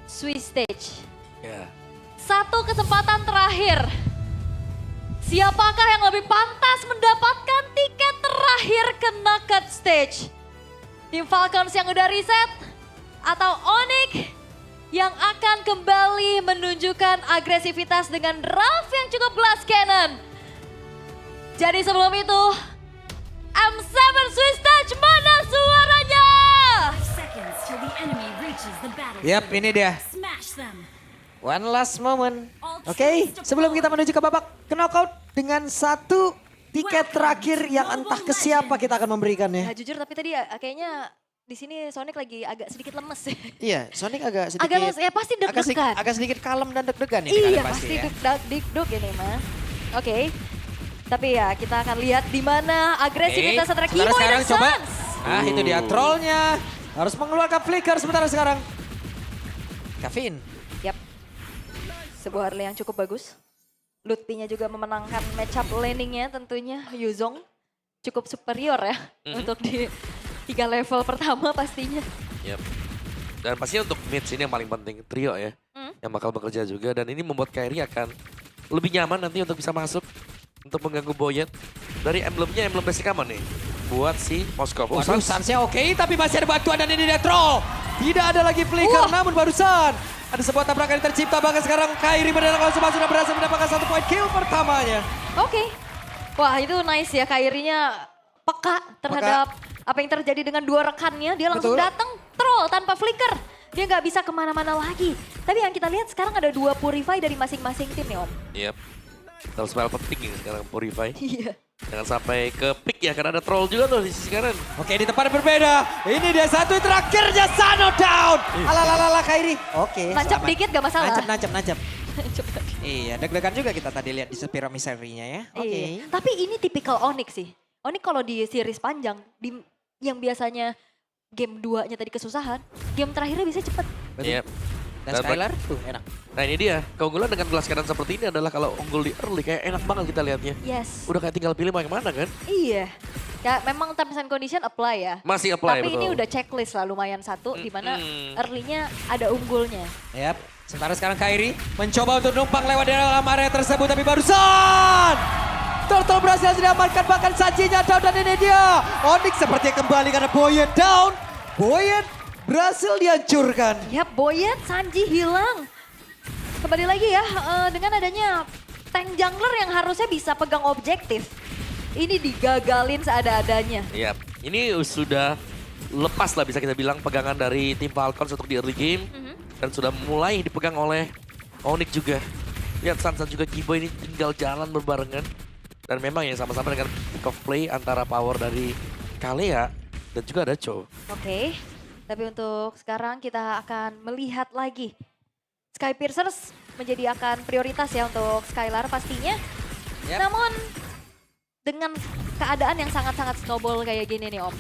Swiss Stage. Ya. Satu kesempatan terakhir. Siapakah yang lebih pantas mendapatkan tiket terakhir ke Knockout Stage? Tim Falcons yang udah reset atau Onyx yang akan kembali menunjukkan agresivitas dengan Ralph yang cukup blast cannon. Jadi sebelum itu, M7 Swiss Stage mana suaranya? Seconds till the enemy reaches the battlefield. Yap, ini dia. Smash them. One last moment. Oke, sebelum kita menuju ke babak knockout dengan satu tiket terakhir yang entah ke siapa kita akan memberikannya. Nah, jujur tapi tadi kayaknya di sini Sonic lagi agak sedikit lemes. Iya, Sonic agak sedikit. Agak lemes, ya pasti deg-degan. agak sedikit kalem dan deg-degan ini Iya, kalian pasti ya. deg-deg ini mah. Oke. Tapi ya kita akan lihat di mana agresivitas antara sementara Kimo sekarang dan coba. Sans. Nah, itu dia trollnya. Harus mengeluarkan flicker sementara sekarang. Kevin. Yap. Sebuah early yang cukup bagus. Lutfi-nya juga memenangkan matchup landingnya tentunya. Yuzong cukup superior ya untuk di 3 level pertama pastinya. Yap. Dan pastinya untuk mid sini yang paling penting trio ya. Yang bakal bekerja juga dan ini membuat Kairi akan lebih nyaman nanti untuk bisa masuk untuk mengganggu Boyet. Dari emblemnya emblem basic aman nih buat si Moskov. Oh, Waduh, Sans. Sansnya oke, tapi masih ada bantuan dan ini dia troll. Tidak ada lagi flicker, namun barusan ada sebuah tabrakan yang tercipta. Bahkan sekarang Kairi berdarah langsung sudah berhasil mendapatkan 1 poin kill pertamanya. Oke. Wah itu nice ya Kairinya peka terhadap apa yang terjadi dengan dua rekannya. Dia langsung Betul. datang troll tanpa flicker. Dia nggak bisa kemana-mana lagi. Tapi yang kita lihat sekarang ada 2 Purify dari masing-masing tim nih Om. Yap. Terus spell penting ini sekarang Purify. Iya. Jangan sampai ke pick ya karena ada troll juga tuh di sisi kanan. Oke, di tempat yang berbeda. Ini dia satu terakhirnya Sano down. Alalala Kairi. Oke, Nancap selamat. dikit gak masalah. Nancap. Coba. Iya, deg-degan juga kita tadi lihat di Sepiro Misery-nya ya. Oke. Iya. Tapi ini tipikal Onyx sih. Onyx kalau di series panjang, yang biasanya game 2-nya tadi kesusahan, game terakhirnya bisa cepet. Betul. Yap. Dan Skylar tuh enak. Nah ini dia, keunggulan dengan gelas kanan seperti ini adalah kalau unggul di early kayak enak banget kita lihatnya. Yes. Udah kayak tinggal pilih mau yang mana kan? Iya. Ya memang terms and condition apply ya. Masih apply Tapi betul. ini udah checklist lah lumayan satu di mana early-nya ada unggulnya. Yap. Sementara sekarang Kairi mencoba untuk numpang lewat di dalam area tersebut tapi barusan Turtle berhasil diamankan bahkan sajinya down dan ini dia. Onyx sepertinya kembali karena Boyet down. Boyet berhasil dihancurkan. Ya Boyet, Sanji hilang. Kembali lagi ya dengan adanya tank jungler yang harusnya bisa pegang objektif. Ini digagalin seada-adanya. Iya, ini sudah lepas lah bisa kita bilang pegangan dari tim Falcons untuk di early game. Dan sudah mulai dipegang oleh Onyx juga. Lihat Sansa juga Kibo ini tinggal jalan berbarengan. Dan memang ya sama-sama dengan pick of play antara power dari Kalea dan juga ada Cho. Oke, tapi untuk sekarang kita akan melihat lagi. Sky Piercers menjadi akan prioritas ya untuk Skylar pastinya. Yap. Namun dengan keadaan yang sangat-sangat snowball kayak gini nih Om.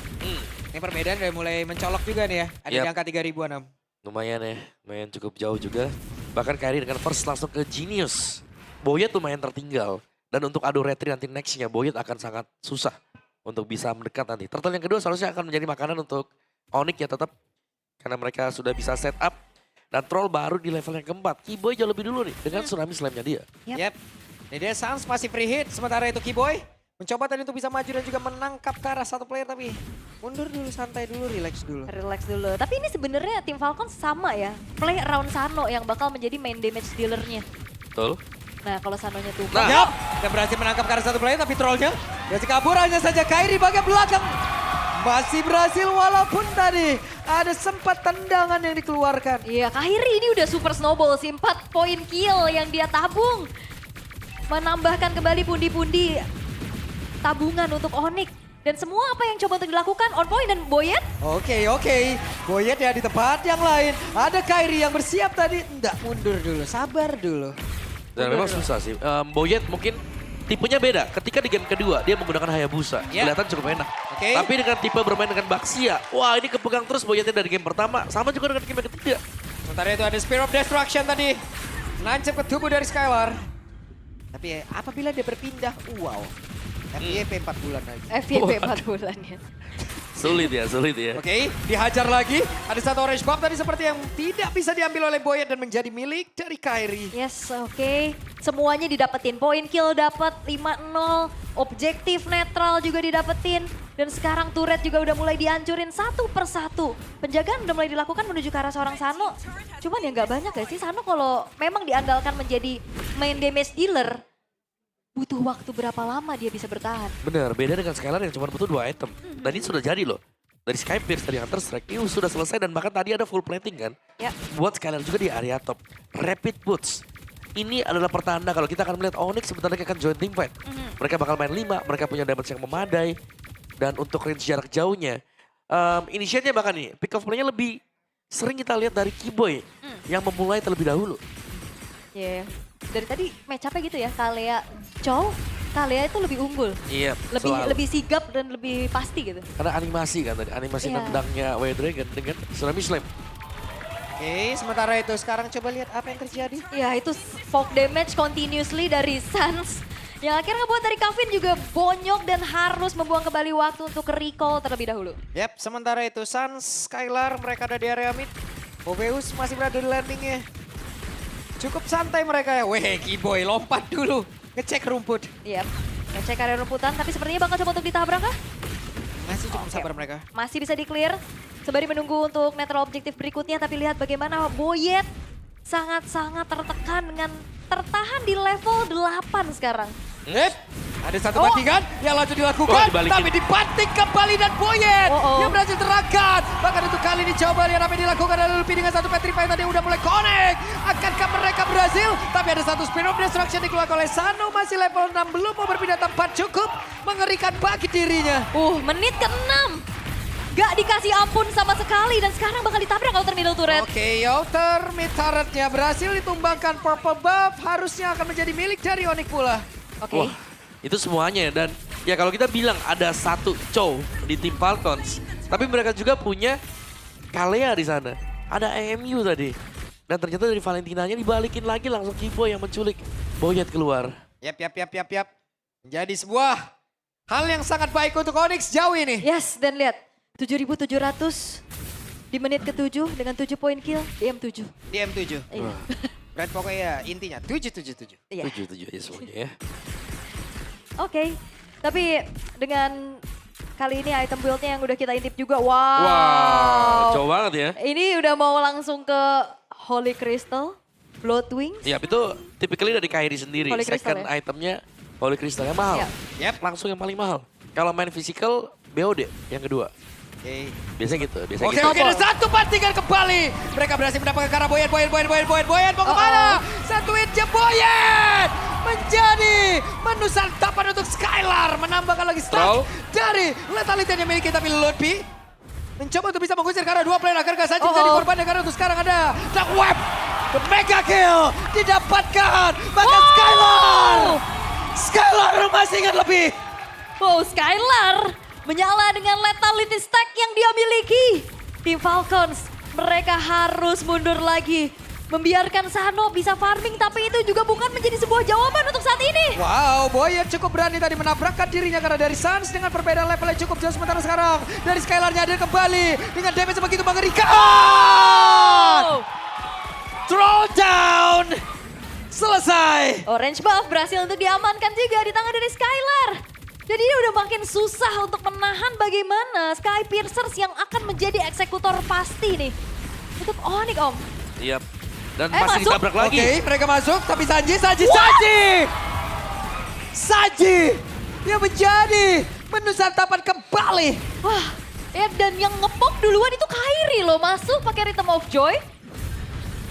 Ini perbedaan udah mulai mencolok juga nih ya. Ada Yap. di angka 3000-an Om. Lumayan ya, lumayan cukup jauh juga. Bahkan Kairi dengan first langsung ke Genius. Boyet lumayan tertinggal. Dan untuk adu retri nanti nextnya Boyet akan sangat susah untuk bisa mendekat nanti. Turtle yang kedua seharusnya akan menjadi makanan untuk Onyx ya tetap. Karena mereka sudah bisa set up. Dan troll baru di level yang keempat. Kiboy jauh lebih dulu nih dengan tsunami slam-nya dia. Yap. Yap. Ini dia Sans masih free hit. Sementara itu Kiboy mencoba tadi untuk bisa maju dan juga menangkap ke arah satu player tapi mundur dulu, santai dulu, relax dulu. Relax dulu. Tapi ini sebenarnya tim Falcon sama ya. Play around Sano yang bakal menjadi main damage dealernya. Betul. Nah kalau Sanonya tuh. Nah. Yap, dan berhasil menangkap ke arah satu player tapi trollnya berhasil kabur hanya saja Kairi bagian belakang. Masih berhasil walaupun tadi ada sempat tendangan yang dikeluarkan. Iya Kairi ini udah super snowball sih. 4 poin kill yang dia tabung. Menambahkan kembali pundi-pundi tabungan untuk Onyx. Dan semua apa yang coba untuk dilakukan on point dan Boyet. Oke. Boyet ya di tempat yang lain. Ada Kairi yang bersiap tadi. Enggak, mundur dulu, sabar dulu. Dan memang susah sih. Boyet mungkin tipenya beda. Ketika di game kedua dia menggunakan Hayabusa. Ya. Kelihatan cukup enak. Oke. Tapi dengan tipe bermain dengan Baxia. Wah ini kepegang terus Boyetnya dari game pertama. Sama juga dengan game ketiga. Sementara itu ada Spear of Destruction tadi. Nancep ke tubuh dari Skylar. Tapi apabila dia berpindah, wow. FYP 4 bulan lagi. FYP 4 bulan ya. Sulit ya. Oke, dihajar lagi. Ada satu orange buff tadi seperti yang tidak bisa diambil oleh Boyet dan menjadi milik dari Kairi. Yes, oke. Semuanya didapetin. Point kill dapat 5-0. Objektif netral juga didapetin. Dan sekarang turret juga udah mulai dihancurin satu persatu. Penjagaan udah mulai dilakukan menuju ke arah seorang Sano. Cuman ya nggak banyak gak sih Sano kalau memang diandalkan menjadi main damage dealer. Butuh waktu berapa lama dia bisa bertahan. Bener, beda dengan Skylar yang cuma butuh 2 item. Dan ini sudah jadi loh. Dari Sky Pierce, dari Hunter Strike, ini sudah selesai dan bahkan tadi ada full plating kan. Ya. Buat Skylar juga di area top. Rapid Boots. Ini adalah pertanda kalau kita akan melihat Onyx sebentar lagi akan join team fight. Mereka bakal main 5, mereka punya damage yang memadai. Dan untuk range jarak jauhnya, initiate-nya bahkan nih, pick off play-nya lebih sering kita lihat dari Keyboy yang memulai terlebih dahulu. Ya, dari tadi match up-nya gitu ya, Kalea Chow, Kalea itu lebih unggul. Iya, Lebih sigap dan lebih pasti gitu. karena animasi kan tadi, animasi Iya. nendangnya White Dragon dengan Tsunami Slam. Oke, sementara itu sekarang coba lihat apa yang terjadi. Ya itu poke damage continuously dari Sans. Yang akhirnya ngebuat dari Kavin juga bonyok dan harus membuang kembali waktu untuk ke recall terlebih dahulu. Yap, sementara itu Sans, Skylar mereka ada di area mid. Bobeus masih berada di landingnya. Cukup santai mereka ya. Weh, Keyboy lompat dulu. Ngecek rumput. Iya, ngecek area rumputan tapi sepertinya bakal coba untuk ditabrak kah? Masih cukup sabar mereka. Masih bisa di-clear. Sembari menunggu untuk netral objektif berikutnya tapi lihat bagaimana Boyet sangat-sangat tertekan dengan tertahan di level 8 sekarang. Ada satu bantingan yang lanjut dilakukan, Oh, dibalikin. tapi dibanting kembali dan Boyet yang berhasil terangkat. Bahkan untuk kali ini coba lihat apa yang dilakukan oleh Luffy dengan satu petrify tadi udah mulai connect. Akankah mereka berhasil? Tapi ada satu spin off destruction dikeluarkan oleh Sano, masih level 6, belum mau berpindah tempat, cukup mengerikan bagi dirinya. Menit ke-6. Gak dikasih ampun sama sekali dan sekarang bakal ditabrak outer middle turret. Oke, outer mid turretnya berhasil ditumbangkan, purple buff harusnya akan menjadi milik dari Onyx pula. Oke. Wah, itu semuanya dan ya kalau kita bilang ada satu Chow di tim Falcons, tapi mereka juga punya Kalea di sana. Ada AMU tadi. Dan ternyata dari Valentinanya dibalikin lagi langsung Kibo yang menculik Boyet keluar. Yap. Menjadi sebuah hal yang sangat baik untuk Onyx jauh ini. Yes, dan lihat 7.700 di menit ke-7 dengan 7 poin kill di M7. Di M7. Iya. Berarti pokoknya intinya 777. Iya. 7-7 ya semuanya ya. Oke, tapi dengan kali ini item build-nya yang udah kita intip juga, wow. Wow, jauh banget ya. Ini udah mau langsung ke Holy Crystal, Blood Wings. Iya, itu typically dari Kairi sendiri. Holy Crystal Second ya? itemnya Holy Crystal yang mahal. Iya. Yap. Langsung yang paling mahal. Kalau main physical, BOD yang kedua. Oke. Biasanya gitu, biasanya Oke, gitu. ada satu bantingan kembali. Mereka berhasil mendapatkan ke arah Boyet mau kemana? Satu hitnya Boyet menjadi menu santapan untuk Skylar. Menambahkan lagi Troll. stack dari lethality yang dimiliki, tapi Ludwig mencoba untuk bisa mengusir karena dua player. Agar saja menjadi korban karena untuk sekarang ada Dark Web. The mega kill didapatkan. Bahkan Skylar masih ingat lebih. Wow, Skylar menyala dengan lethality stack yang dia miliki. Tim Falcons, mereka harus mundur lagi. Membiarkan Sano bisa farming, tapi itu juga bukan menjadi sebuah jawaban untuk saat ini. Wow, Boyet cukup berani tadi menabrakkan dirinya karena dari Sans dengan perbedaan level yang cukup jauh sementara sekarang. Dari Skylarnya hadir kembali dengan damage begitu mengerikan. Throwdown selesai. Orange buff berhasil untuk diamankan juga di tangan dari Skylar. Jadi ini udah makin susah untuk menahan bagaimana Sky Piercers yang akan menjadi eksekutor pasti nih. Untuk Onyx, Om. Iya. Dan masuk. masih ditabrak lagi. Oke, mereka masuk tapi Sanji yang menjadi menu santapan kembali. Wah, ya dan yang ngepop duluan itu Kairi loh. Masuk pakai Rhythm of Joy.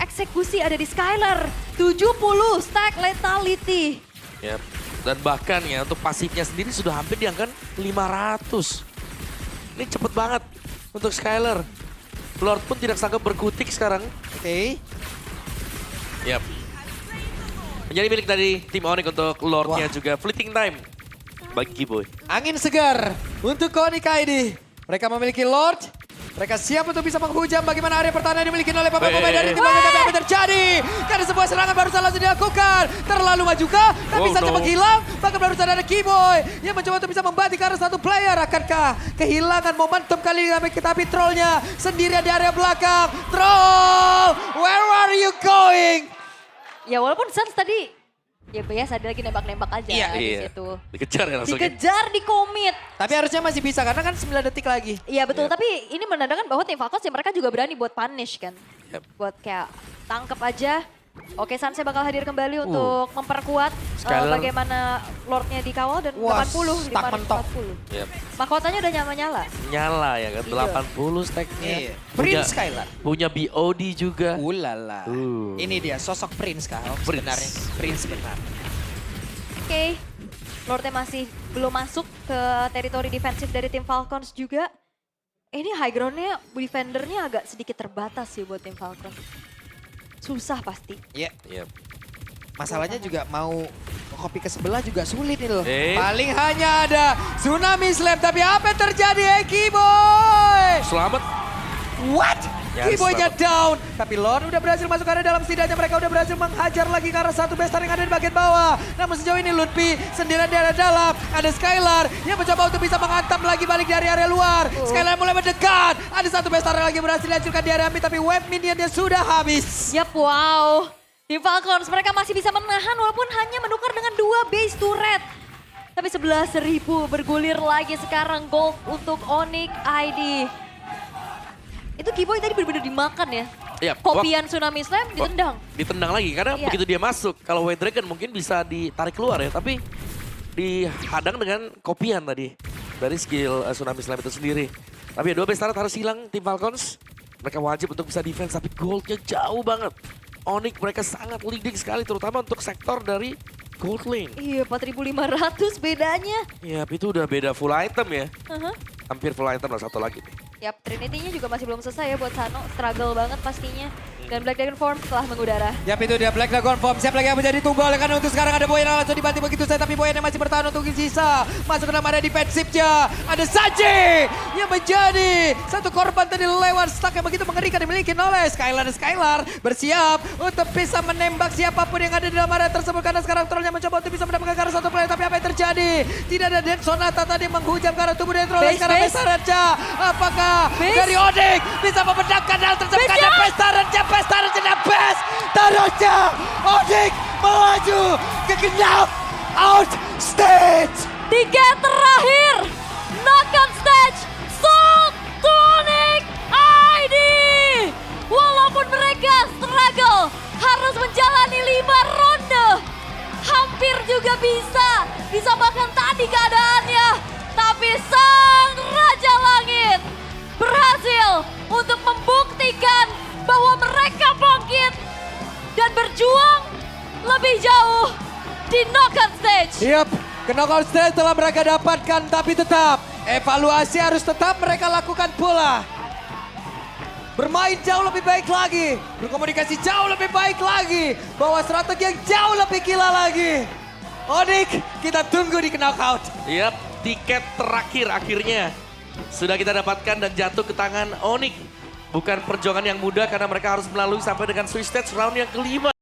Eksekusi ada di Skylar. 70 stack lethality. Ya. Dan bahkan ya untuk pasifnya sendiri sudah hampir di angka 500. Ini cepet banget untuk Skylar. Lord pun tidak sanggup berkutik sekarang. Oke. Yap. Menjadi milik dari tim Onyx untuk Lordnya juga. Fleeting time bagi Kiboy. Angin segar untuk Onyx ID. Mereka memiliki Lord. Mereka siap untuk bisa menghujam bagaimana area pertahanan dimiliki oleh pemain-pemain dari tim Onyx. Tapi apa yang terjadi? Karena sebuah serangan barusan langsung dilakukan. Terlalu maju kah? Tapi Oh, saja no. menghilang. Bahkan barusan ada Keyboy yang mencoba untuk bisa membanting ke arah satu player. Akankah kehilangan momentum kali ini? Tapi trollnya sendirian di area belakang. Troll, where are you going? Ya walaupun Suns tadi ya biasa dia lagi nembak-nembak aja Iya. di Iya. situ. Dikejar ya langsung. Dikejar, di komit. Tapi harusnya masih bisa karena kan 9 detik lagi. Iya betul, Yep. tapi ini menandakan bahwa tim Falcons ya mereka juga berani buat punish kan. Yep. Buat kayak tangkep aja. Oke, Suns bakal hadir kembali untuk memperkuat Skylar. bagaimana Lordnya dikawal dan Wah, 80, stuck 540. Yep. Mahkotanya udah nyala-nyala. Nyala ya kan, Iya. 80 stacknya. Iya. Prince Skylar. Punya BOD juga. Ulala. Uh. Ini dia sosok Prince kah? Oh, Prince. sebenarnya. Prince benar. Oke, Lordnya masih belum masuk ke teritori defensif dari tim Falcons juga. Ini high groundnya, defendernya agak sedikit terbatas sih buat tim Falcons. Susah pasti. Iya. Yep. Masalahnya juga mau copy ke sebelah juga sulit nih loh. Paling hanya ada Tsunami Slam. Tapi apa yang terjadi Keyboy? Selamat. What? Nyaris Keyboy-nya selamat. down. Tapi Lord udah berhasil masuk area dalam, setidaknya mereka udah berhasil menghajar lagi ke arah satu bestar yang ada di bagian bawah. Namun sejauh ini Lutfi sendirian di area dalam. Ada Skylar yang mencoba untuk bisa menghantam lagi balik dari area luar. Skylar mulai mendekat. Ada satu bestar yang lagi berhasil dihancurkan di area mid, tapi wave minionnya sudah habis. Yap, wow. Tim Falcons mereka masih bisa menahan walaupun hanya menukar dengan 2 base turret. Tapi 11.000 bergulir lagi sekarang gold untuk Onyx ID. Itu Keyboy tadi benar-benar dimakan ya. Iya, Kopian Tsunami Slam ditendang. Ditendang lagi karena Iya. begitu dia masuk. Kalau White Dragon mungkin bisa ditarik keluar ya, tapi dihadang dengan kopian tadi dari skill Tsunami Slam itu sendiri. Tapi ya 2 base turret harus hilang tim Falcons. Mereka wajib untuk bisa defense tapi goldnya jauh banget. Onyx mereka sangat leading sekali terutama untuk sektor dari gold lane. Iya, 4.500 bedanya. Ya itu udah beda full item ya. Aha. Hampir full item lah satu lagi nih. Yap, Trinity-nya juga masih belum selesai ya buat Sano. Struggle banget pastinya. Dan Black Dragon Form telah mengudara. Yap, itu dia Black Dragon Form. Siap lagi yang menjadi tumbal. Karena untuk sekarang ada Boyan langsung dibanting begitu saja. Tapi Boyan yang masih bertahan untuk sisa. Masuk ke dalam area defensifnya. Ada Saji yang menjadi satu korban tadi lewat stuck yang begitu mengerikan dimiliki oleh Skylar. Skylar bersiap untuk bisa menembak siapapun yang ada di dalam area tersebut. Karena sekarang trollnya mencoba untuk bisa mendapatkan ke arah satu player. Tapi apa yang terjadi? Tidak ada Dead Sonata tadi menghujam ke arah tubuh dari troll. Base, Sekarang base. Pestaranca. Apakah Base. dari Onyx bisa memecahkan hal tersebut? Base, Karena ya. Pestaranca dan best. Taruhnya Onyx melaju ke knock out stage. Tiket terakhir. Knockout stage. Sold to Onyx ID. Walaupun mereka struggle. Harus menjalani 5 ronde. Hampir juga bisa disamakan tadi keadaannya. Tapi sang Raja Langit berhasil untuk membuktikan bahwa mereka bangkit dan berjuang lebih jauh di knockout stage. Yap, ke knockout stage telah mereka dapatkan, tapi tetap evaluasi harus tetap mereka lakukan pula. Bermain jauh lebih baik lagi, berkomunikasi jauh lebih baik lagi, bawa strategi yang jauh lebih gila lagi. Onyx, kita tunggu di knockout. Yap, tiket terakhir akhirnya sudah kita dapatkan dan jatuh ke tangan Onyx. Bukan perjuangan yang mudah karena mereka harus melalui sampai dengan Swiss Stage round yang kelima.